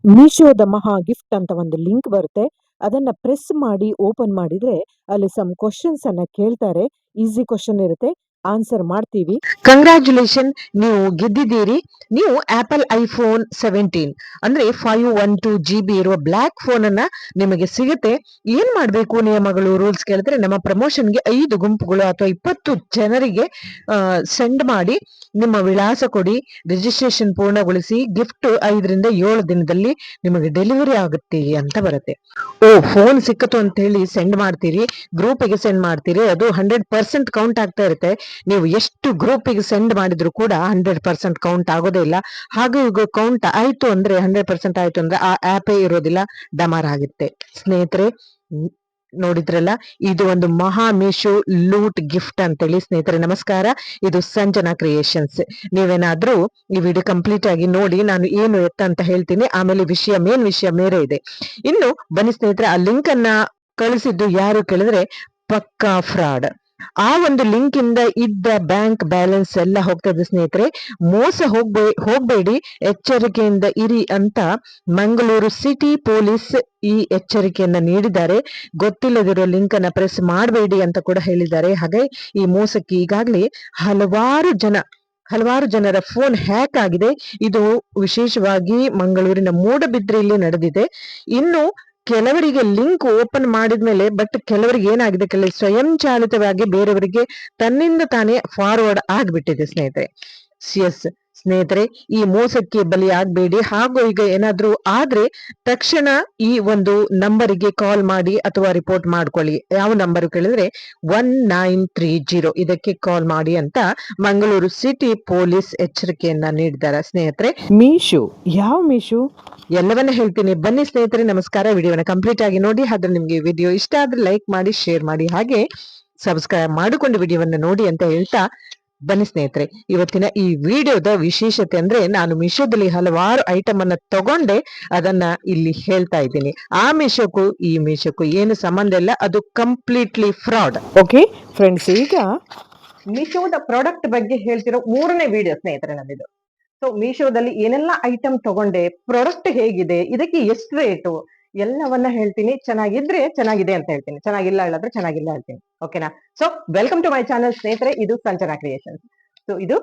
ಮೀಶೋದ ಮಹಾ ಗಿಫ್ಟ್ ಅಂತ ಒಂದು ಲಿಂಕ್ ಬರುತ್ತೆ. ಅದನ್ನ ಪ್ರೆಸ್ ಮಾಡಿ ಓಪನ್ ಮಾಡಿದ್ರೆ ಅಲ್ಲಿ ಸಮ್ ಕ್ವಶನ್ಸ್ ಅನ್ನ ಕೇಳ್ತಾರೆ. ಈಸಿ ಕ್ವಶನ್ ಇರುತ್ತೆ, ಆನ್ಸರ್ ಮಾಡ್ತೀವಿ. ಕಂಗ್ರ್ಯಾಚುಲೇಷನ್, ನೀವು ಗೆದ್ದಿದ್ದೀರಿ. ನೀವು ಆಪಲ್ ಐಫೋನ್ 17 ಅಂದ್ರೆ 512GB ಇರುವ ಬ್ಲಾಕ್ ಫೋನ್ ಅನ್ನ ನಿಮಗೆ ಸಿಗುತ್ತೆ. ಏನ್ ಮಾಡ್ಬೇಕು, ನಿಯಮಗಳು ರೂಲ್ಸ್ ಕೇಳಿದ್ರೆ ನಮ್ಮ ಪ್ರಮೋಷನ್ಗೆ 5 ಗುಂಪುಗಳು ಅಥವಾ 20 ಜನರಿಗೆ ಸೆಂಡ್ ಮಾಡಿ ನಿಮ್ಮ ವಿಳಾಸ ಕೊಡಿ, ರಿಜಿಸ್ಟ್ರೇಷನ್ ಪೂರ್ಣಗೊಳಿಸಿ, ಗಿಫ್ಟ್ 5ರಿಂದ 7 ದಿನದಲ್ಲಿ ನಿಮಗೆ ಡೆಲಿವರಿ ಆಗುತ್ತೆ ಅಂತ ಬರುತ್ತೆ. ಫೋನ್ ಸಿಕ್ಕತು ಅಂತ ಹೇಳಿ ಸೆಂಡ್ ಮಾಡ್ತೀರಿ, ಗ್ರೂಪಿಗೆ ಸೆಂಡ್ ಮಾಡ್ತೀರಿ, ಅದು 100% ಕೌಂಟ್ ಆಗ್ತಾ ಇರುತ್ತೆ. ನೀವು ಎಷ್ಟು ಗ್ರೂಪಿಗೆ ಸೆಂಡ್ ಮಾಡಿದ್ರು ಕೂಡ 100% ಕೌಂಟ್ ಆಗೋದೇ ಇಲ್ಲ. ಹಾಗೂ ಈಗ ಕೌಂಟ್ ಆಯ್ತು ಅಂದ್ರೆ 100% ಆಯ್ತು ಅಂದ್ರೆ ಆ ಆಪೇ ಇರೋದಿಲ್ಲ, ಡಮಾರ್ ಆಗುತ್ತೆ. ಸ್ನೇಹಿತರೆ, ನೋಡಿದ್ರಲ್ಲ, ಇದು ಒಂದು ಮಹಾ ಮೀಶೋ ಲೂಟ್ ಗಿಫ್ಟ್ ಅಂತೇಳಿ. ಸ್ನೇಹಿತರೆ ನಮಸ್ಕಾರ, ಇದು ಸಂಜನಾ ಕ್ರಿಯೇಷನ್ಸ್. ನೀವೇನಾದ್ರೂ ಈ ವಿಡಿಯೋ ಕಂಪ್ಲೀಟ್ ಆಗಿ ನೋಡಿ, ನಾನು ಏನು ಎತ್ತ ಅಂತ ಹೇಳ್ತೀನಿ, ಆಮೇಲೆ ಮೇನ್ ವಿಷಯ ಬೇರೆ ಇದೆ. ಇನ್ನು ಬನ್ನಿ ಸ್ನೇಹಿತರೆ, ಆ ಲಿಂಕ್ ಅನ್ನ ಕಳಿಸಿದ್ದು ಯಾರು ಕೇಳಿದ್ರೆ ಪಕ್ಕಾ ಫ್ರಾಡ್. ಆ ಒಂದು ಲಿಂಕ್ ಇಂದ ಇದ್ದ ಬ್ಯಾಂಕ್ ಬ್ಯಾಲೆನ್ಸ್ ಎಲ್ಲ ಹೋಗ್ತದೆ. ಸ್ನೇಹಿತರೆ, ಮೋಸ ಹೋಗ್ಬೇಡಿ, ಎಚ್ಚರಿಕೆಯಿಂದ ಇರಿ ಅಂತ ಮಂಗಳೂರು ಸಿಟಿ ಪೊಲೀಸ್ ಈ ಎಚ್ಚರಿಕೆಯನ್ನ ನೀಡಿದ್ದಾರೆ. ಗೊತ್ತಿಲ್ಲದಿರೋ ಲಿಂಕ್ ಅನ್ನ ಪ್ರೆಸ್ ಮಾಡಬೇಡಿ ಅಂತ ಕೂಡ ಹೇಳಿದ್ದಾರೆ. ಹಾಗೆ ಈ ಮೋಸಕ್ಕೆ ಈಗಾಗಲೇ ಹಲವಾರು ಜನರ ಫೋನ್ ಹ್ಯಾಕ್ ಆಗಿದೆ. ಇದು ವಿಶೇಷವಾಗಿ ಮಂಗಳೂರಿನ ಮೂಡಬಿದ್ರೆಯಲ್ಲಿ ನಡೆದಿದೆ. ಇನ್ನು ಕೆಲವರಿಗೆ ಲಿಂಕ್ ಓಪನ್ ಮಾಡಿದ್ಮೇಲೆ, ಬಟ್ ಕೆಲವರಿಗೆ ಏನಾಗಿದೆ, ಸ್ವಯಂ ಚಾಲಿತವಾಗಿ ಬೇರೆಯವರಿಗೆ ತನ್ನಿಂದ ತಾನೇ ಫಾರ್ವರ್ಡ್ ಆಗ್ಬಿಟ್ಟಿದೆ ಸ್ನೇಹಿತರೆ. ಎಸ್ ಸ್ನೇಹಿತರೆ, ಈ ಮೋಸಕ್ಕೆ ಬಲಿ ಆಗ್ಬೇಡಿ. ಹಾಗೂ ಈಗ ಏನಾದ್ರೂ ಆದ್ರೆ ತಕ್ಷಣ ಈ ಒಂದು ನಂಬರಿಗೆ ಕಾಲ್ ಮಾಡಿ ಅಥವಾ ರಿಪೋರ್ಟ್ ಮಾಡ್ಕೊಳ್ಳಿ. ಯಾವ ನಂಬರ್ ಕೇಳಿದ್ರೆ 1930 ಇದಕ್ಕೆ ಕಾಲ್ ಮಾಡಿ ಅಂತ ಮಂಗಳೂರು ಸಿಟಿ ಪೊಲೀಸ್ ಎಚ್ಚರಿಕೆಯನ್ನ ನೀಡಿದ್ದಾರೆ. ಸ್ನೇಹಿತರೆ, ಮೀಶೋ ಯಾವ ಮೀಶೋ ಎಲ್ಲವನ್ನ ಹೇಳ್ತೀನಿ, ಬನ್ನಿ ಸ್ನೇಹಿತರೆ ನಮಸ್ಕಾರ. ವಿಡಿಯೋನ ಕಂಪ್ಲೀಟ್ ಆಗಿ ನೋಡಿ. ಆದ್ರೆ ನಿಮ್ಗೆ ವಿಡಿಯೋ ಇಷ್ಟ ಆದ್ರೆ ಲೈಕ್ ಮಾಡಿ, ಶೇರ್ ಮಾಡಿ, ಹಾಗೆ ಸಬ್ಸ್ಕ್ರೈಬ್ ಮಾಡಿಕೊಂಡು ವಿಡಿಯೋವನ್ನ ನೋಡಿ ಅಂತ ಹೇಳ್ತಾ, ಬನ್ನಿ ಸ್ನೇಹಿತರೆ, ಇವತ್ತಿನ ಈ ವಿಡಿಯೋದ ವಿಶೇಷತೆ ಅಂದ್ರೆ, ನಾನು ಮೀಶೋದಲ್ಲಿ ಹಲವಾರು ಐಟಮ್ ಅನ್ನ ತಗೊಂಡೆ, ಅದನ್ನ ಇಲ್ಲಿ ಹೇಳ್ತಾ ಇದ್ದೀನಿ. ಆ ಮೀಶೋಕ್ಕೂ ಈ ಮೀಶೋಕ್ಕೂ ಏನು ಸಂಬಂಧ ಇಲ್ಲ, ಅದು ಕಂಪ್ಲೀಟ್ಲಿ ಫ್ರಾಡ್. ಓಕೆ ಫ್ರೆಂಡ್ಸ್, ಈಗ ಮೀಶೋದ ಪ್ರಾಡಕ್ಟ್ ಬಗ್ಗೆ ಹೇಳ್ತಿರೋ 3ನೇ ವಿಡಿಯೋ ಸ್ನೇಹಿತರೆ ನಮ್ಮಿದು. ಸೊ ಮೀಶೋದಲ್ಲಿ ಏನೆಲ್ಲ ಐಟಮ್ ತಗೊಂಡೆ, ಪ್ರಾಡಕ್ಟ್ ಹೇಗಿದೆ, ಇದಕ್ಕೆ ಎಷ್ಟು ರೇಟು, ಎಲ್ಲವನ್ನ ಹೇಳ್ತೀನಿ. ಚೆನ್ನಾಗಿದ್ರೆ ಚೆನ್ನಾಗಿದೆ ಅಂತ ಹೇಳ್ತೀನಿ, ಚೆನ್ನಾಗಿಲ್ಲ ಹೇಳಿದ್ರೆ ಚೆನ್ನಾಗಿಲ್ಲ ಹೇಳ್ತೀನಿ. ಓಕೆನಾ? So welcome to my channel ಸ್ನೇಹಿತರೆ, ಇದು ಸಂಜನಾ ಕ್ರಿಯೇಷನ್ಸ್. ಸೊ ಇದು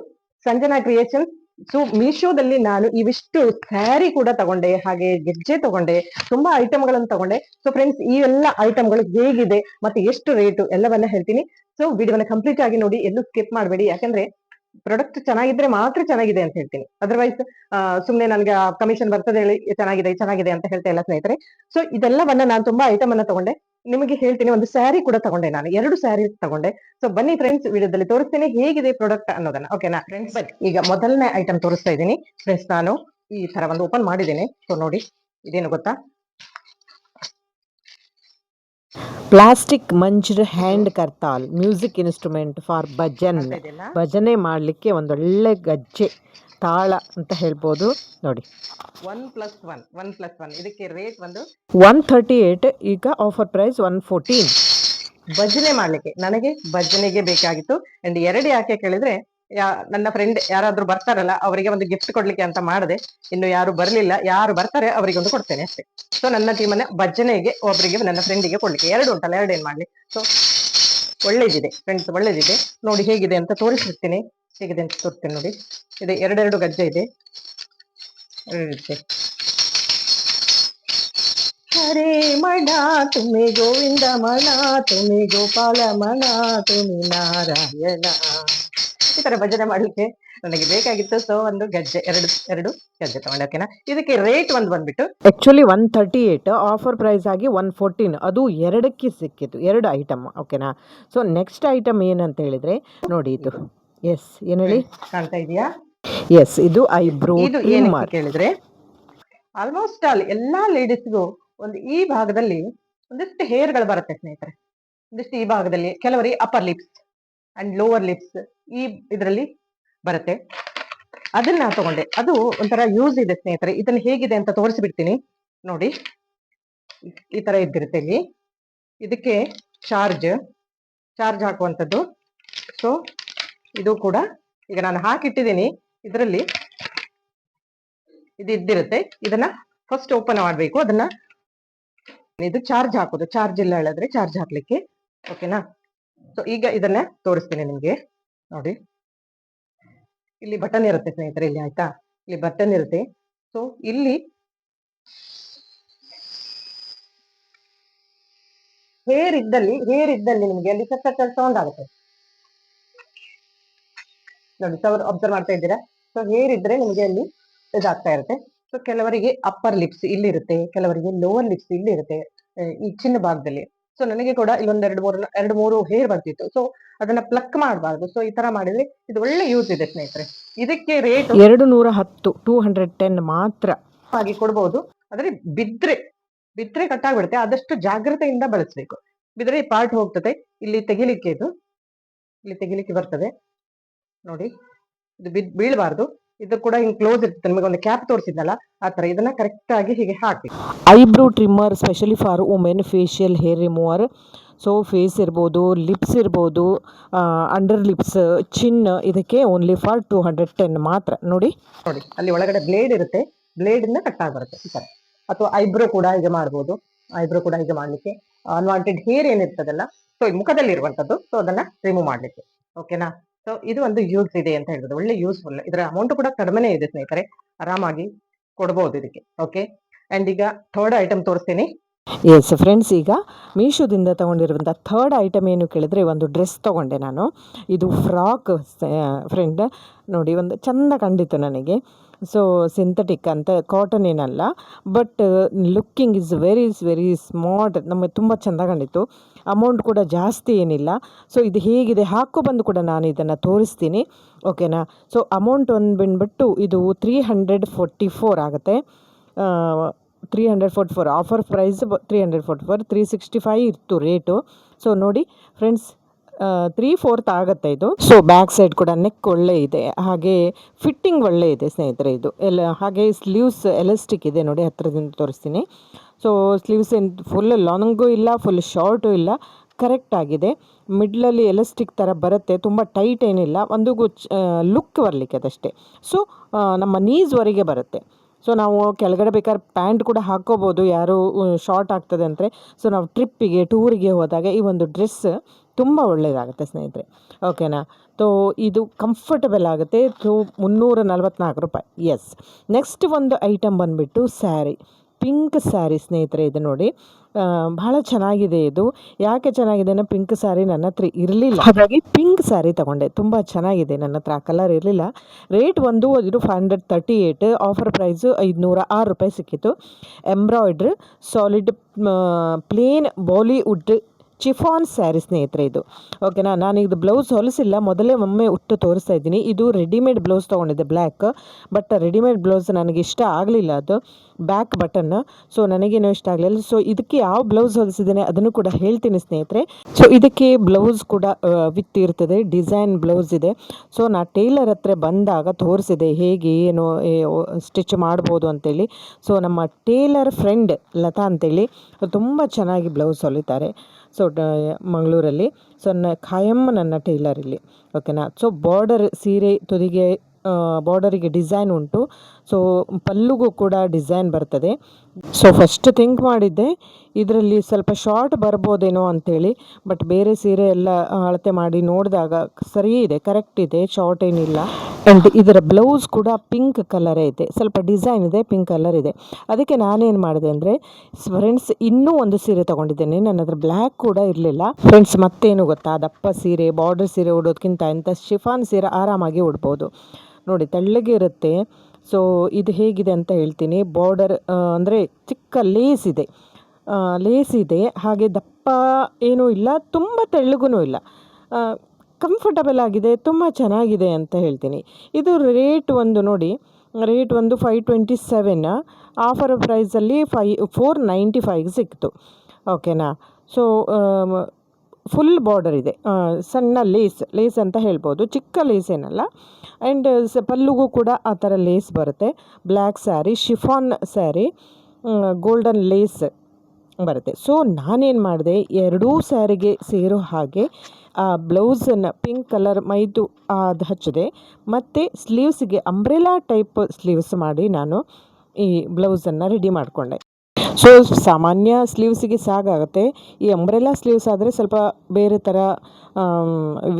ಸಂಜನಾ ಕ್ರಿಯೇಷನ್ಸ್. ಸೊ ಮೀಶೋದಲ್ಲಿ ನಾನು ಇವಿಷ್ಟು ಸ್ಯಾರಿ ಕೂಡ ತಗೊಂಡೆ, ಹಾಗೆ ಗೆಜ್ಜೆ ತಗೊಂಡೆ, ತುಂಬಾ ಐಟಮ್ಗಳನ್ನು ತಗೊಂಡೆ. ಸೊ ಫ್ರೆಂಡ್ಸ್, ಈ ಎಲ್ಲ ಐಟಮ್ಗಳು ಹೇಗಿದೆ ಮತ್ತೆ ಎಷ್ಟು ರೇಟು ಎಲ್ಲವನ್ನ ಹೇಳ್ತೀನಿ. ಸೊ ವಿಡಿಯೋನ ಕಂಪ್ಲೀಟ್ ಆಗಿ ನೋಡಿ, ಎಲ್ಲೂ ಸ್ಕಿಪ್ ಮಾಡಬೇಡಿ. ಯಾಕಂದ್ರೆ ಪ್ರಾಡಕ್ಟ್ ಚೆನ್ನಾಗಿದ್ರೆ ಮಾತ್ರ ಚೆನ್ನಾಗಿದೆ ಅಂತ ಹೇಳ್ತೀನಿ. ಅದರ್ವೈಸ್ ಸುಮ್ನೆ ನನ್ಗೆ ಕಮಿಷನ್ ಬರ್ತದೆ ಹೇಳಿ ಚೆನ್ನಾಗಿದೆ ಅಂತ ಹೇಳ್ತಾ ಇಲ್ಲ ಸ್ನೇಹಿತರೆ. ಸೊ ಇದೆಲ್ಲವನ್ನ ನಾನು ತುಂಬಾ ಐಟಮ್ ಅನ್ನ ತಗೊಂಡೆ, ನಿಮಗೆ ಹೇಳ್ತೀನಿ. ಒಂದು ಸ್ಯಾರಿ ಕೂಡ ತಗೊಂಡೆ, ನಾನು 2 ಸ್ಯಾರಿ ತಗೊಂಡೆ. ಸೊ ಬನ್ನಿ ಫ್ರೆಂಡ್ಸ್, ವಿಡಿಯೋದಲ್ಲಿ ತೋರಿಸ್ತೇನೆ ಹೇಗಿದೆ ಪ್ರಾಡಕ್ಟ್ ಅನ್ನೋದನ್ನ. ಓಕೆನಾ ಫ್ರೆಂಡ್ಸ್? ಬನ್ನಿ, ಈಗ ಮೊದಲನೇ ಐಟಮ್ ತೋರಿಸ್ತಾ ಇದ್ದೀನಿ ಫ್ರೆಂಡ್ಸ್. ನಾನು ಈ ತರ ಒಂದು ಓಪನ್ ಮಾಡಿದ್ದೇನೆ. ಸೊ ನೋಡಿ, ಇದೇನು ಗೊತ್ತಾ, ಪ್ಲಾಸ್ಟಿಕ್ ಮಂಜ್ಡ್ ಹ್ಯಾಂಡ್ ಕರ್ತಾಲ್, ಮ್ಯೂಸಿಕ್ ಇನ್ಸ್ಟ್ರೂಮೆಂಟ್ ಫಾರ್ ಭಜನೆ ಮಾಡ್ಲಿಕ್ಕೆ ಒಂದೊಳ್ಳೆ ಗಜ್ಜೆ, ತಾಳ ಅಂತ ಹೇಳ್ಬೋದು. ನೋಡಿ, 1+1 ಇದಕ್ಕೆ ರೇಟ್ ಒಂದು 138, ಈಗ ಆಫರ್ ಪ್ರೈಸ್ 114. ಭಜನೆ ಮಾಡ್ಲಿಕ್ಕೆ, ನನಗೆ ಭಜನೆಗೆ ಬೇಕಾಗಿತ್ತು. ಅಂಡ್ 2 ಯಾಕೆ ಕೇಳಿದ್ರೆ, ನನ್ನ ಫ್ರೆಂಡ್ ಯಾರಾದ್ರೂ ಬರ್ತಾರಲ್ಲ ಅವರಿಗೆ ಒಂದು ಗಿಫ್ಟ್ ಕೊಡ್ಲಿಕ್ಕೆ ಅಂತ ಮಾಡಿದೆ. ಇನ್ನು ಯಾರು ಬರ್ಲಿಲ್ಲ, ಯಾರು ಬರ್ತಾರೆ ಅವರಿಗೆ ಒಂದು ಕೊಡ್ತೇನೆ ಅಷ್ಟೇ. ಸೊ ನನ್ನ ಟೀಮನ್ನ ಭಜನೆಗೆ ಒಬ್ಬರಿಗೆ, ನನ್ನ ಫ್ರೆಂಡಿಗೆ ಕೊಡ್ಲಿಕ್ಕೆ. 2 ಉಂಟಲ್ಲ, 2 ಏನ್ ಮಾಡ್ಲಿ. ಸೊ ಒಳ್ಳೇದಿದೆ ಫ್ರೆಂಡ್ಸ್, ಒಳ್ಳೇದಿದೆ. ನೋಡಿ ಹೇಗಿದೆ ಅಂತ ತೋರಿಸಿರ್ತೀನಿ. ಹೇಗಿದೆ ಅಂತ ತೋರಿಸ್ತೇನೆ ನೋಡಿ. ಇದೆ 2 ಗಜ್ಜೆ ಇದೆ. ಹರೇ ಮಣ ತುಮಿ ಗೋವಿಂದ ಮಣ ತುಮಿ ಗೋಪಾಲ ಮಣ ತುಮಿ ನಾರಾಯಣ, ಈ ತರ ಭಜನೆ ಮಾಡ್ಲಿಕ್ಕೆ ನನಗೆ ಬೇಕಾಗಿತ್ತು. ಸೊ ಒಂದು ಗಜ್ಜೆ, ಎರಡು ಗಜ್ಜೆ ತಗೊಂಡೆ. ಓಕೆನಾ? ಇದಕ್ಕೆ ರೇಟ್ ಬಂದ್ಬಿಟ್ಟು ಆಕ್ಚುಲಿ 138, ಆಫರ್ ಪ್ರೈಸ್ ಆಗಿ 114. ಅದು 2ಕ್ಕೆ ಸಿಕ್ಕಿತ್ತು, 2 ಐಟಮ್. ಓಕೆನಾ? ಸೊ ನೆಕ್ಸ್ಟ್ ಐಟಮ್ ಏನಂತ ಹೇಳಿದ್ರೆ ನೋಡಿ, ಇದು ಎಸ್ ಏನ್ ಹೇಳಿ, ಕಾಣ್ತಾ ಇದೆಯಾ? ಎಸ್, ಇದು ಐಬ್ರೋ. ಇದು ಏನು ಕೇಳಿದ್ರೆ, ಆಲ್ಮೋಸ್ಟ್ ಆಲ್ ಎಲ್ಲಾ ಲೇಡೀಸ್ಗೂ ಒಂದು ಈ ಭಾಗದಲ್ಲಿ ಒಂದಿಷ್ಟು ಹೇರ್ಗಳು ಬರುತ್ತೆ ಸ್ನೇಹಿತರೆ. ಒಂದಿಷ್ಟು ಈ ಭಾಗದಲ್ಲಿ, ಕೆಲವರಿಗೆ upper lips and lower lips ಈ ಇದರಲ್ಲಿ ಬರುತ್ತೆ. ಅದನ್ನ ತಗೊಂಡೆ. ಅದು ಒಂಥರ ಯೂಸ್ ಇದೆ ಸ್ನೇಹಿತರೆ. ಇದನ್ನ ಹೇಗಿದೆ ಅಂತ ತೋರಿಸ್ಬಿಡ್ತೀನಿ ನೋಡಿ. ಈ ತರ ಇದ್ದಿರುತ್ತೆ ಇಲ್ಲಿ. ಇದಕ್ಕೆ ಚಾರ್ಜ್ ಹಾಕುವಂಥದ್ದು. ಸೊ ಇದು ಕೂಡ ಈಗ ನಾನು ಹಾಕಿಟ್ಟಿದ್ದೀನಿ. ಇದರಲ್ಲಿ ಇದು ಇದ್ದಿರುತ್ತೆ. ಇದನ್ನ ಫಸ್ಟ್ ಓಪನ್ ಮಾಡಬೇಕು ಅದನ್ನ. ಇದು ಚಾರ್ಜ್ ಹಾಕೋದು, ಚಾರ್ಜ್ ಇಲ್ಲ ಹೇಳಿದ್ರೆ ಚಾರ್ಜ್ ಹಾಕ್ಲಿಕ್ಕೆ. ಓಕೆನಾ? ಸೊ ಈಗ ಇದನ್ನ ತೋರಿಸ್ತೀನಿ ನಿಮ್ಗೆ. ನೋಡಿ, ಇಲ್ಲಿ ಬಟನ್ ಇರುತ್ತೆ ಸ್ನೇಹಿತರೆ, ಇಲ್ಲಿ ಆಯ್ತಾ, ಇಲ್ಲಿ ಬಟನ್ ಇರುತ್ತೆ. ಸೊ ಇಲ್ಲಿ ಹೇರ್ ಇದ್ದಲ್ಲಿ ನಿಮ್ಗೆ ಅಲ್ಲಿ ಸೌಂಡ್ ಆಗುತ್ತೆ ನೋಡಿ. ಅಬ್ಸರ್ವ್ ಮಾಡ್ತಾ ಇದ್ದೀರಾ? ಸೊ ಹೇರ್ ಇದ್ರೆ ನಿಮ್ಗೆ ಅಲ್ಲಿ ಇದಾಗ್ತಾ ಇರುತ್ತೆ. ಸೊ ಕೆಲವರಿಗೆ ಅಪ್ಪರ್ ಲಿಪ್ಸ್ ಇಲ್ಲಿ ಇರುತ್ತೆ, ಕೆಲವರಿಗೆ ಲೋವರ್ ಲಿಪ್ಸ್ ಇಲ್ಲಿ ಇರುತ್ತೆ, ಈ ಚಿನ್ನ ಭಾಗದಲ್ಲಿ. ಸೊ ನನಗೆ ಕೂಡ ಇಲ್ಲೊಂದ್ ಎರಡು ಮೂರು ಹೇರ್ ಬರ್ತಿತ್ತು. ಸೊ ಅದನ್ನ ಪ್ಲಕ್ ಮಾಡಬಾರ್ದು. ಸೊ ಈ ತರ ಮಾಡಿದ್ರೆ ಇದು ಒಳ್ಳೆ ಯೂಸ್ ಇದೆ ಸ್ನೇಹಿತರೆ. ಇದಕ್ಕೆ ರೇಟ್ 210 ಮಾತ್ರ ಆಗಿ ಕೊಡ್ಬೋದು. ಆದ್ರೆ ಬಿದ್ರೆ ಕಟ್ಟಾಗ್ಬಿಡುತ್ತೆ. ಆದಷ್ಟು ಜಾಗ್ರತೆಯಿಂದ ಬಳಸ್ಬೇಕು. ಬಿದ್ರೆ ಪಾರ್ಟ್ ಹೋಗ್ತದೆ. ಇಲ್ಲಿ ತೆಗಿಲಿಕ್ಕೆ ಬರ್ತದೆ ನೋಡಿ. ಇದು ಬೀಳಬಾರ್ದು. ಇದು ಕೂಡ ಹಿಂಗ್ ಕ್ಲೋಸ್ ಇರ್ತದೆ. ನಿಮಗೆ ಒಂದು ಕ್ಯಾಪ್ ತೋರಿಸಿದ್ನಲ್ಲ ಆ ತರ ಇದನ್ನ ಕರೆಕ್ಟ್ ಆಗಿ ಹೀಗೆ ಹಾಕಿ. Eyebrow trimmer specially for women, facial hair remover. So face ಇರ್ಬೋದು, ಲಿಪ್ಸ್ ಇರ್ಬೋದು, ಅಂಡರ್ ಲಿಪ್ಸ್, ಚಿನ್, ಇದಕ್ಕೆ ಓನ್ಲಿ ಫಾರ್ 210 ಮಾತ್ರ. ನೋಡಿ ಅಲ್ಲಿ ಒಳಗಡೆ ಬ್ಲೇಡ್ ಇರುತ್ತೆ, ಬ್ಲೇಡ್ ಇಂದ ಕಟ್ ಆಗಿ ಬರುತ್ತೆ ಈ ತರ. ಅಥವಾ ಐಬ್ರೋ ಕೂಡ ಹೀಗೆ ಮಾಡ್ಬೋದು. ಐಬ್ರೋ ಕೂಡ ಹೀಗೆ ಮಾಡ್ಲಿಕ್ಕೆ, ಅನ್ವಾಂಟೆಡ್ ಹೇರ್ ಏನಿರ್ತದಲ್ಲ, ಸೊ ಮುಖದಲ್ಲಿ ಇರುವಂತದ್ದು, ಸೊ ಅದನ್ನ ರಿಮೂವ್ ಮಾಡ್ಲಿಕ್ಕೆ. ಓಕೆನಾ? ಸೊ ಇದು ಒಂದು ಯೂಸ್ ಇದೆ ಅಂತ ಹೇಳ್ಬೋದು, ಒಳ್ಳೆ ಯೂಸ್ಫುಲ್. ಇದರ ಅಮೌಂಟ್ ಕೂಡ ಕಡಿಮೆನೇ ಇದೆ ಸ್ನೇಹಿತರೆ, ಆರಾಮಾಗಿ ಕೊಡ್ಬೋದು ಇದಕ್ಕೆ. ಓಕೆ, ಅಂಡ್ ಈಗ ಥರ್ಡ್ ಐಟಮ್ ತೋರಿಸ್ತೀನಿ. ಎಸ್ ಫ್ರೆಂಡ್ಸ್, ಈಗ ಮೀಶೋದಿಂದ ತೊಗೊಂಡಿರುವಂಥ ಥರ್ಡ್ ಐಟಮ್ ಏನು ಕೇಳಿದ್ರೆ, ಒಂದು ಡ್ರೆಸ್ ತೊಗೊಂಡೆ ನಾನು. ಇದು ಫ್ರಾಕ್ ಫ್ರೆಂಡ್. ನೋಡಿ, ಒಂದು ಚಂದ ಕಂಡಿತ್ತು ನನಗೆ. ಸೊ ಸಿಂಥೆಟಿಕ್ ಅಂತ, ಕಾಟನ್ ಏನಲ್ಲ, but looking is very smart. ನಮಗೆ ತುಂಬ ಚೆಂದ ಕಂಡಿತ್ತು. ಅಮೌಂಟ್ ಕೂಡ ಜಾಸ್ತಿ ಏನಿಲ್ಲ. ಸೊ ಇದು ಹೇಗಿದೆ ಹಾಕೋ ಬಂದು ಕೂಡ ನಾನು ಇದನ್ನು ತೋರಿಸ್ತೀನಿ. ಓಕೆನಾ? ಸೊ ಅಮೌಂಟ್ ಬಂದುಬಿಟ್ಟು ಇದು 344 ಆಗುತ್ತೆ. 344 ಆಫರ್ ಪ್ರೈಸ್ 344, 365 ಇತ್ತು ರೇಟು. ಸೊ ನೋಡಿ ಫ್ರೆಂಡ್ಸ್, 3/4 ಆಗುತ್ತೆ ಇದು. ಸೊ ಬ್ಯಾಕ್ ಸೈಡ್ ಕೂಡ ನೆಕ್ ಒಳ್ಳೆ ಇದೆ, ಹಾಗೆ ಫಿಟ್ಟಿಂಗ್ ಒಳ್ಳೆ ಇದೆ ಸ್ನೇಹಿತರೆ ಇದು ಎಲ್ಲ. ಹಾಗೆ ಸ್ಲೀವ್ಸ್ ಎಲಾಸ್ಟಿಕ್ ಇದೆ ನೋಡಿ, ಹತ್ತಿರದಿಂದ ತೋರಿಸ್ತೀನಿ. ಸೊ ಸ್ಲೀವ್ಸ್ ಏನು ಫುಲ್ ಲಾಂಗು ಇಲ್ಲ, ಫುಲ್ ಶಾರ್ಟು ಇಲ್ಲ, ಕರೆಕ್ಟ್ ಆಗಿದೆ. ಮಿಡ್ಲಲ್ಲಿ ಎಲಾಸ್ಟಿಕ್ ಥರ ಬರುತ್ತೆ, ತುಂಬ ಟೈಟ್ ಏನಿಲ್ಲ, ಒಂದು ಲುಕ್ ಬರಲಿಕ್ಕೆ ಅದಷ್ಟೇ. ಸೊ ನಮ್ಮ ನೀಸ್ವರೆಗೆ ಬರುತ್ತೆ. ಸೊ ನಾವು ಕೆಳಗಡೆ ಬೇಕಾದ್ರೆ ಪ್ಯಾಂಟ್ ಕೂಡ ಹಾಕ್ಕೋಬೋದು, ಯಾರು ಶಾರ್ಟ್ ಆಗ್ತದೆ ಅಂದರೆ. ಸೊ ನಾವು ಟ್ರಿಪ್ಪಿಗೆ, ಟೂರಿಗೆ ಹೋದಾಗ ಈ ಒಂದು ಡ್ರೆಸ್ ತುಂಬ ಒಳ್ಳೆಯದಾಗುತ್ತೆ ಸ್ನೇಹಿತರೆ. ಓಕೆನಾ? ಸೊ ಇದು ಕಂಫರ್ಟಬಲ್ ಆಗುತ್ತೆ. ಸೊ 344 ರೂಪಾಯಿ. ಎಸ್, ನೆಕ್ಸ್ಟ್ ಒಂದು ಐಟಮ್ ಬಂದುಬಿಟ್ಟು ಸ್ಯಾರಿ, ಪಿಂಕ್ ಸ್ಯಾರಿ ಸ್ನೇಹಿತರೆ. ಇದು ನೋಡಿ, ಭಾಳ ಚೆನ್ನಾಗಿದೆ ಇದು. ಯಾಕೆ ಚೆನ್ನಾಗಿದೆ ಅಂದರೆ, ಪಿಂಕ್ ಸ್ಯಾರಿ ನನ್ನ ಹತ್ರ ಇರಲಿಲ್ಲ, ಹಾಗಾಗಿ ಪಿಂಕ್ ಸ್ಯಾರಿ ತೊಗೊಂಡೆ. ತುಂಬ ಚೆನ್ನಾಗಿದೆ, ನನ್ನ ಹತ್ರ ಆ ಕಲರ್ ಇರಲಿಲ್ಲ. ರೇಟ್ ಇದು 538, ಆಫರ್ ಪ್ರೈಸು 506 ರೂಪಾಯಿ ಸಿಕ್ಕಿತ್ತು. Embroider solid plain Bollywood chiffon sari ಸ್ನೇಹಿತರೆ ಇದು. ಓಕೆನಾ? ನಾನೀಗ ಬ್ಲೌಸ್ ಹೊಲಿಸಿಲ್ಲ, ಮೊದಲೇ ಒಮ್ಮೆ ಉಟ್ಟು ತೋರಿಸ್ತಾ ಇದ್ದೀನಿ. ಇದು ರೆಡಿಮೇಡ್ ಬ್ಲೌಸ್ ತೊಗೊಂಡಿದ್ದೆ ಬ್ಲ್ಯಾಕ್, ಬಟ್ ರೆಡಿಮೇಡ್ ಬ್ಲೌಸ್ ನನಗೆ ಇಷ್ಟ ಆಗಲಿಲ್ಲ, ಅದು ಬ್ಯಾಕ್ ಬಟನ್. ಸೊ ನನಗೇನೋ ಇಷ್ಟ ಆಗಲಿಲ್ಲ. ಸೊ ಇದಕ್ಕೆ ಯಾವ ಬ್ಲೌಸ್ ಹೊಲಿಸಿದ್ದೇನೆ ಅದನ್ನು ಕೂಡ ಹೇಳ್ತೀನಿ ಸ್ನೇಹಿತರೆ. ಸೊ ಇದಕ್ಕೆ ಬ್ಲೌಸ್ ಕೂಡ ವಿತ್ ಇರ್ತದೆ, ಡಿಸೈನ್ ಬ್ಲೌಸ್ ಇದೆ. ಸೊ ನಾ ಟೇಲರ್ ಹತ್ರ ಬಂದಾಗ ತೋರಿಸಿದೆ ಹೇಗೆ ಏನು ಸ್ಟಿಚ್ ಮಾಡ್ಬೋದು ಅಂತೇಳಿ. ಸೊ ನಮ್ಮ ಟೇಲರ್ ಫ್ರೆಂಡ್ ಲತಾ ಅಂತೇಳಿ ತುಂಬ ಚೆನ್ನಾಗಿ ಬ್ಲೌಸ್ ಹೊಲಿತಾರೆ. ಸೊ ಮಂಗಳೂರಲ್ಲಿ. ಸೊ ಖಾಯಂ ನನ್ನ ಟೇಲರ್ ಇಲ್ಲಿ. ಓಕೆನಾ? ಸೊ ಬಾರ್ಡರ್ ಸೀರೆ ತುದಿಗೆ ಬಾರ್ಡರಿಗೆ ಡಿಸೈನ್ ಉಂಟು. ಸೊ ಪಲ್ಲುಗೂ ಕೂಡ ಡಿಸೈನ್ ಬರ್ತದೆ. ಸೊ ಫಸ್ಟ್ ಥಿಂಕ್ ಮಾಡಿದ್ದೆ ಇದರಲ್ಲಿ ಸ್ವಲ್ಪ ಶಾರ್ಟ್ ಬರ್ಬೋದೇನೋ ಅಂಥೇಳಿ, ಬಟ್ ಬೇರೆ ಸೀರೆ ಎಲ್ಲ ಅಳತೆ ಮಾಡಿ ನೋಡಿದಾಗ ಸರಿ ಇದೆ, ಕರೆಕ್ಟ್ ಇದೆ, ಶಾರ್ಟ್ ಏನಿಲ್ಲ. ಆ್ಯಂಡ್ ಇದರ ಬ್ಲೌಸ್ ಕೂಡ ಪಿಂಕ್ ಕಲರೇ ಇದೆ, ಸ್ವಲ್ಪ ಡಿಸೈನ್ ಇದೆ, ಪಿಂಕ್ ಕಲರ್ ಇದೆ. ಅದಕ್ಕೆ ನಾನೇನು ಮಾಡಿದೆ ಅಂದರೆ ಫ್ರೆಂಡ್ಸ್, ಇನ್ನೂ ಒಂದು ಸೀರೆ ತೊಗೊಂಡಿದ್ದೇನೆ. ನನ್ನ ಹತ್ರ ಬ್ಲ್ಯಾಕ್ ಕೂಡ ಇರಲಿಲ್ಲ ಫ್ರೆಂಡ್ಸ್. ಮತ್ತೇನು ಗೊತ್ತಾ, ದಪ್ಪ ಸೀರೆ, ಬಾರ್ಡರ್ ಸೀರೆ ಉಡೋದಕ್ಕಿಂತ ಇಂಥ ಶಿಫಾನ್ ಸೀರೆ ಆರಾಮಾಗಿ ಉಡ್ಬೋದು ನೋಡಿ, ತೆಳ್ಳಗೆ ಇರುತ್ತೆ. ಸೊ ಇದು ಹೇಗಿದೆ ಅಂತ ಹೇಳ್ತೀನಿ. ಬಾರ್ಡರ್ ಅಂದರೆ ಚಿಕ್ಕ ಲೇಸ್ ಇದೆ, ಹಾಗೆ ದಪ್ಪ ಏನೂ ಇಲ್ಲ, ತುಂಬ ತೆಳ್ಳಗೂ ಇಲ್ಲ, ಕಂಫರ್ಟಬಲ್ ಆಗಿದೆ, ತುಂಬ ಚೆನ್ನಾಗಿದೆ ಅಂತ ಹೇಳ್ತೀನಿ. ಇದು ರೇಟ್ ನೋಡಿ, ರೇಟ್ 527, ಆಫರ್ ಪ್ರೈಸಲ್ಲಿ 495 ಸಿಕ್ತು. ಓಕೆನಾ? ಸೊ ಫುಲ್ ಬಾರ್ಡರ್ ಇದೆ, ಸಣ್ಣ ಲೇಸ್ ಅಂತ ಹೇಳ್ಬೋದು, ಚಿಕ್ಕ ಲೇಸ್ ಏನಲ್ಲ. ಆ್ಯಂಡ್ ಪಲ್ಲುಗೂ ಕೂಡ ಆ ಥರ ಲೇಸ್ ಬರುತ್ತೆ. Black sari, chiffon sari, golden lace ಬರುತ್ತೆ. ಸೊ ನಾನೇನು ಮಾಡಿದೆ, ಎರಡೂ ಸ್ಯಾರಿಗೆ ಸೇರೋ ಹಾಗೆ ಆ ಬ್ಲೌಸನ್ನು ಪಿಂಕ್ ಕಲರ್ ಮೈದು ಅದು ಹಚ್ಚಿದೆ. ಮತ್ತು ಸ್ಲೀವ್ಸಿಗೆ ಅಂಬ್ರೆಲಾ ಟೈಪ್ ಸ್ಲೀವ್ಸ್ ಮಾಡಿ ನಾನು ಈ ಬ್ಲೌಸನ್ನು ರೆಡಿ ಮಾಡಿಕೊಂಡೆ. ಸೊ ಸಾಮಾನ್ಯ ಸ್ಲೀವ್ಸಿಗೆ ಸಾಕಾಗುತ್ತೆ. ಈ ಅಂಬ್ರೆಲಾ ಸ್ಲೀವ್ಸ್ ಆದರೆ ಸ್ವಲ್ಪ ಬೇರೆ ಥರ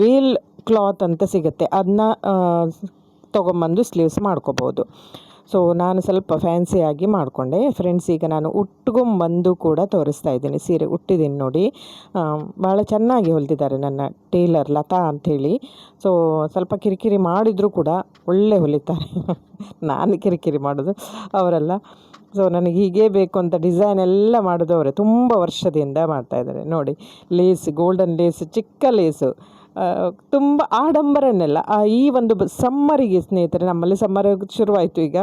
ವೇಲ್ ಕ್ಲಾತ್ ಅಂತ ಸಿಗುತ್ತೆ, ಅದನ್ನ ತೊಗೊಂಬಂದು ಸ್ಲೀವ್ಸ್ ಮಾಡ್ಕೋಬೋದು. ಸೊ ನಾನು ಸ್ವಲ್ಪ ಫ್ಯಾನ್ಸಿಯಾಗಿ ಮಾಡಿಕೊಂಡೆ. ಫ್ರೆಂಡ್ಸ್, ಈಗ ನಾನು ಉಟ್ಕೊಂಬಂದು ಕೂಡ ತೋರಿಸ್ತಾ ಇದ್ದೀನಿ. ಸೀರೆ ಉಟ್ಟಿದ್ದೀನಿ ನೋಡಿ, ಭಾಳ ಚೆನ್ನಾಗಿ ಹೊಲಿದಿದ್ದಾರೆ ನನ್ನ ಟೇಲರ್ ಲತಾ ಅಂಥೇಳಿ. ಸೊ ಸ್ವಲ್ಪ ಕಿರಿಕಿರಿ ಮಾಡಿದರೂ ಕೂಡ ಒಳ್ಳೆ ಹೊಲಿತಾರೆ. ನಾನು ಕಿರಿಕಿರಿ ಮಾಡೋದು, ಅವರೆಲ್ಲ. ಸೊ ನನಗೆ ಹೀಗೇ ಬೇಕು ಅಂತ ಡಿಸೈನ್ ಎಲ್ಲ ಮಾಡೋದು ಅವರೇ, ತುಂಬ ವರ್ಷದಿಂದ ಮಾಡ್ತಾಯಿದ್ದಾರೆ ನೋಡಿ. ಲೇಸ್, ಗೋಲ್ಡನ್ ಲೇಸ್, ಚಿಕ್ಕ ಲೇಸು, ತುಂಬ ಆಡಂಬರನ್ನೆಲ್ಲ. ಈ ಒಂದು ಸಮ್ಮರಿಗೆ ಸ್ನೇಹಿತರೆ, ನಮ್ಮಲ್ಲಿ ಸಮ್ಮರ್ ಶುರುವಾಯಿತು ಈಗ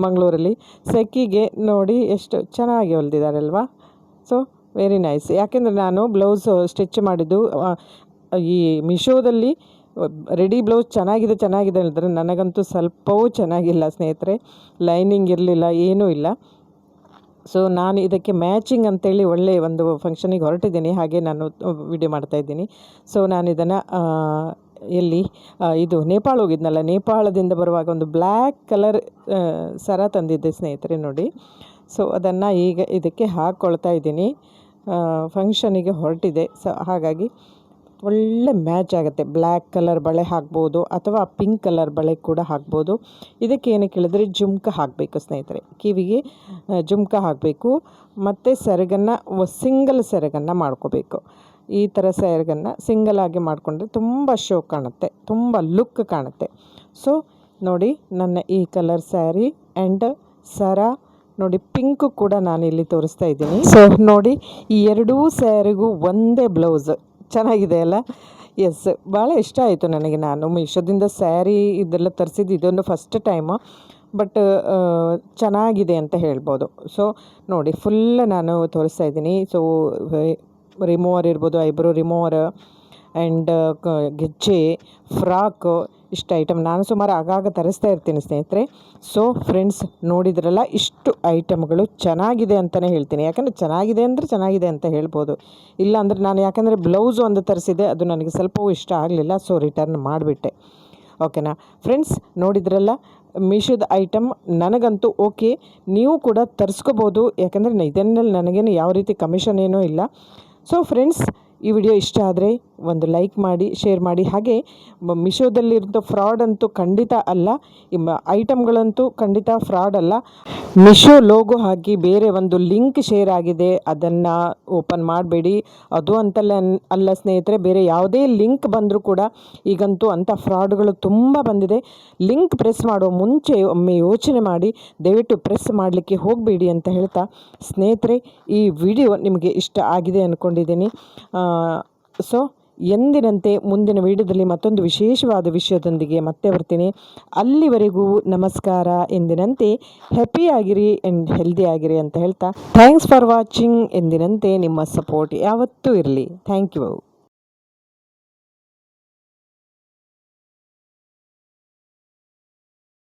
ಮಂಗಳೂರಲ್ಲಿ, ಸೆಕಿಗೆ ನೋಡಿ ಎಷ್ಟು ಚೆನ್ನಾಗಿ ಹೊಲಿದಿದ್ದಾರಲ್ವಾ. So very nice. ಯಾಕೆಂದರೆ ನಾನು ಬ್ಲೌಸ್ ಸ್ಟಿಚ್ ಮಾಡಿದ್ದು ಈ ಮಿಶೋದಲ್ಲಿ ರೆಡಿ ಬ್ಲೌಸ್ ಚೆನ್ನಾಗಿದೆ ಹೇಳಿದ್ರೆ ನನಗಂತೂ ಸ್ವಲ್ಪವೂ ಚೆನ್ನಾಗಿಲ್ಲ ಸ್ನೇಹಿತರೆ. ಲೈನಿಂಗ್ ಇರಲಿಲ್ಲ, ಏನೂ ಇಲ್ಲ. ಸೊ ನಾನು ಇದಕ್ಕೆ ಮ್ಯಾಚಿಂಗ್ ಅಂತೇಳಿ ಒಳ್ಳೆಯ ಒಂದು ಫಂಕ್ಷನಿಗೆ ಹೊರಟಿದ್ದೀನಿ, ಹಾಗೆ ನಾನು ವಿಡಿಯೋ ಮಾಡ್ತಾಯಿದ್ದೀನಿ. ಸೊ ನಾನು ಇದನ್ನು ಇದು ನೇಪಾಳ ಹೋಗಿದ್ನಲ್ಲ, ನೇಪಾಳದಿಂದ ಬರುವಾಗ ಒಂದು ಬ್ಲ್ಯಾಕ್ ಕಲರ್ ಸರ ತಂದಿದ್ದೆ ಸ್ನೇಹಿತರೆ ನೋಡಿ. ಸೊ ಅದನ್ನು ಈಗ ಇದಕ್ಕೆ ಹಾಕ್ಕೊಳ್ತಾ ಇದ್ದೀನಿ. ಫಂಕ್ಷನಿಗೆ ಹೊರಟಿದೆ, ಸೊ ಹಾಗಾಗಿ ಒಳ್ಳೆ ಮ್ಯಾಚ್ ಆಗುತ್ತೆ. ಬ್ಲ್ಯಾಕ್ ಕಲರ್ ಬಳೆ ಹಾಕ್ಬೋದು ಅಥವಾ ಪಿಂಕ್ ಕಲರ್ ಬಳೆ ಕೂಡ ಹಾಕ್ಬೋದು. ಇದಕ್ಕೆ ಏನಕ್ಕೆ ಹೇಳಿದ್ರೆ ಜುಮ್ಕ ಹಾಕಬೇಕು ಸ್ನೇಹಿತರೆ, ಕಿವಿಗೆ ಜುಮ್ಕ ಹಾಕಬೇಕು ಮತ್ತು ಸೆರಗನ್ನು ಸಿಂಗಲ್ ಸೆರಗನ್ನು ಮಾಡ್ಕೋಬೇಕು. ಈ ಥರ ಸೆರಗನ್ನು ಸಿಂಗಲ್ ಆಗಿ ಮಾಡಿಕೊಂಡ್ರೆ ತುಂಬ ಶೋ ಕಾಣುತ್ತೆ, ತುಂಬ ಲುಕ್ ಕಾಣುತ್ತೆ. ಸೊ ನೋಡಿ, ನನ್ನ ಈ ಕಲರ್ ಸ್ಯಾರಿ ಆ್ಯಂಡ್ ಸರ ನೋಡಿ, ಪಿಂಕು ಕೂಡ ನಾನು ಇಲ್ಲಿ ತೋರಿಸ್ತಾ ಇದ್ದೀನಿ. ಸೊ ನೋಡಿ, ಈ ಎರಡೂ ಸ್ಯಾರಿಗೂ ಒಂದೇ ಬ್ಲೌಸ್ ಚೆನ್ನಾಗಿದೆ ಅಲ್ಲ. ಎಸ್, ಭಾಳ ಇಷ್ಟ ಆಯಿತು ನನಗೆ. ನಾನು ಮೀಶೋದಿಂದ ಸ್ಯಾರಿ ಇದೆಲ್ಲ ತರಿಸಿದ್ದು ಇದೊಂದು ಫಸ್ಟ್ ಟೈಮು, ಬಟ್ ಚೆನ್ನಾಗಿದೆ ಅಂತ ಹೇಳ್ಬೋದು. ಸೊ ನೋಡಿ, ಫುಲ್ ನಾನು ತೋರಿಸ್ತಾ ಇದ್ದೀನಿ. ಸೊ ರಿಮೂವರ್ ಇರ್ಬೋದು, ಐಬ್ರೋ ರಿಮೂವರ್ ಆ್ಯಂಡ್ ಗೆಜ್ಜೆ, ಫ್ರಾಕು, ಇಷ್ಟು ಐಟಮ್ ನಾನು ಸುಮಾರು ಆಗಾಗ ತರಿಸ್ತಾ ಇರ್ತೀನಿ ಸ್ನೇಹಿತರೆ. ಸೊ ಫ್ರೆಂಡ್ಸ್, ನೋಡಿದ್ರಲ್ಲ, ಇಷ್ಟು ಐಟಮ್ಗಳು ಚೆನ್ನಾಗಿದೆ ಅಂತಲೇ ಹೇಳ್ತೀನಿ. ಯಾಕಂದರೆ ಚೆನ್ನಾಗಿದೆ ಅಂದರೆ ಚೆನ್ನಾಗಿದೆ ಅಂತ ಹೇಳ್ಬೋದು. ಇಲ್ಲ ಅಂದರೆ ನಾನು, ಯಾಕಂದರೆ ಬ್ಲೌಸು ಒಂದು ತರಿಸಿದೆ, ಅದು ನನಗೆ ಸ್ವಲ್ಪವೂ ಇಷ್ಟ ಆಗಲಿಲ್ಲ, ಸೊ ರಿಟರ್ನ್ ಮಾಡಿಬಿಟ್ಟೆ. ಓಕೆನಾ ಫ್ರೆಂಡ್ಸ್, ನೋಡಿದ್ರಲ್ಲ ಮೀಶೋದ ಐಟಮ್ ನನಗಂತೂ ಓಕೆ. ನೀವು ಕೂಡ ತರಿಸ್ಕೋಬೋದು, ಯಾಕಂದರೆ ಇದನ್ನಲ್ಲಿ ನನಗೇನು ಯಾವ ರೀತಿ ಕಮಿಷನ್ ಏನೂ ಇಲ್ಲ. ಸೊ ಫ್ರೆಂಡ್ಸ್, ಈ ವಿಡಿಯೋ ಇಷ್ಟ ಆದರೆ ಒಂದು ಲೈಕ್ ಮಾಡಿ, ಶೇರ್ ಮಾಡಿ. ಹಾಗೆ ಮಿಶೋದಲ್ಲಿರೋ ಫ್ರಾಡ್ ಅಂತೂ ಖಂಡಿತ ಅಲ್ಲ, ಈ ಐಟಮ್ಗಳಂತೂ ಖಂಡಿತ ಫ್ರಾಡ್ ಅಲ್ಲ. ಮಿಶೋ ಲೋಗೋ ಹಾಕಿ ಬೇರೆ ಒಂದು ಲಿಂಕ್ ಶೇರ್ ಆಗಿದೆ, ಅದನ್ನು ಓಪನ್ ಮಾಡಬೇಡಿ. ಅದು ಅಲ್ಲ ಸ್ನೇಹಿತರೆ, ಬೇರೆ ಯಾವುದೇ ಲಿಂಕ್ ಬಂದರೂ ಕೂಡ ಈಗಂತೂ ಅಂಥ ಫ್ರಾಡ್ಗಳು ತುಂಬ ಬಂದಿದೆ. ಲಿಂಕ್ ಪ್ರೆಸ್ ಮಾಡೋ ಮುಂಚೆ ಒಮ್ಮೆ ಯೋಚನೆ ಮಾಡಿ, ದಯವಿಟ್ಟು ಪ್ರೆಸ್ ಮಾಡಲಿಕ್ಕೆ ಹೋಗಬೇಡಿ ಅಂತ ಹೇಳ್ತಾ ಸ್ನೇಹಿತರೆ, ಈ ವಿಡಿಯೋ ನಿಮಗೆ ಇಷ್ಟ ಆಗಿದೆ ಅಂದ್ಕೊಂಡಿದ್ದೀನಿ. ಸೊ ಎಂದಿನಂತೆ ಮುಂದಿನ ವಿಡಿಯೋದಲ್ಲಿ ಮತ್ತೊಂದು ವಿಶೇಷವಾದ ವಿಷಯದೊಂದಿಗೆ ಮತ್ತೆ ಬರ್ತೀನಿ. ಅಲ್ಲಿವರೆಗೂ ನಮಸ್ಕಾರ. ಎಂದಿನಂತೆ ಹ್ಯಾಪಿಯಾಗಿರಿ ಆ್ಯಂಡ್ ಹೆಲ್ದಿ ಆಗಿರಿ ಅಂತ ಹೇಳ್ತಾ ಥ್ಯಾಂಕ್ಸ್ ಫಾರ್ ವಾಚಿಂಗ್. ಎಂದಿನಂತೆ ನಿಮ್ಮ ಸಪೋರ್ಟ್ ಯಾವತ್ತೂ ಇರಲಿ. Thank you.